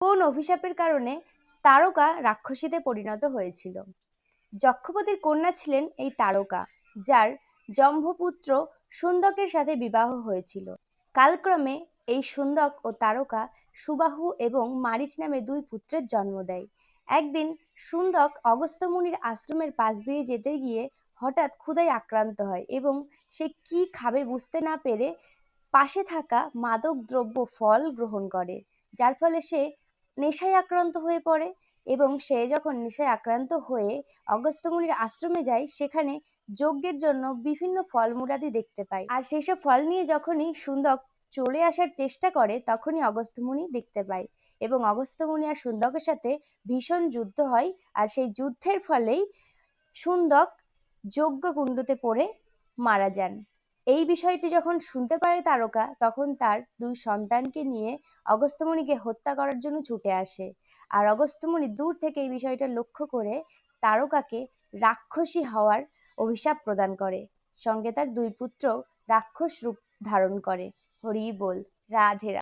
কোন অভিশাপের কারণে তারকা রাক্ষসীতে পরিণত হয়েছিল? যক্ষপতির কন্যা ছিলেন এই তারকা, যার জম্ভপুত্র সুন্দকের সাথে বিবাহ হয়েছিল। কালক্রমে এই সুন্দক ও তারকা সুবাহু এবং মারীচ নামে দুই পুত্রের জন্ম দেয়। একদিন সুন্দক অগস্ত্য মুনির আশ্রমের পাশ দিয়ে যেতে গিয়ে হঠাৎ ক্ষুধায় আক্রান্ত হয় এবং সে কি খাবে বুঝতে না পেরে পাশে থাকা মাদক দ্রব্য ফল গ্রহণ করে, যার ফলে সে নেশায় আক্রান্ত হয়ে পড়ে। এবং সে যখন নেশায় আক্রান্ত হয়ে অগস্ত্য মুনির আশ্রমে যায়, সেখানে যজ্ঞের জন্য বিভিন্ন ফলমূলাদি দেখতে পায়। আর সেসব ফল নিয়ে যখনই সুন্দক চলে আসার চেষ্টা করে, তখনই অগস্ত্য মুনি দেখতে পায় এবং অগস্ত্য মুনি আর সুন্দকের সাথে ভীষণ যুদ্ধ হয়। আর সেই যুদ্ধের ফলেই সুন্দক যজ্ঞকুণ্ডতে পড়ে মারা যান। এই বিষয়টি যখন শুনতে পারে তারকা, তখন তার দুই সন্তানকে নিয়ে অগস্ত্য মুনিকে হত্যা করার জন্য ছুটে আসে। আর অগস্ত্য মুনি দূর থেকে এই বিষয়টা লক্ষ্য করে তারকাকে রাক্ষসী হওয়ার অভিশাপ প্রদান করে। সঙ্গে তার দুই পুত্র রাক্ষস রূপ ধারণ করে। হরি বল, রাধে রাধে।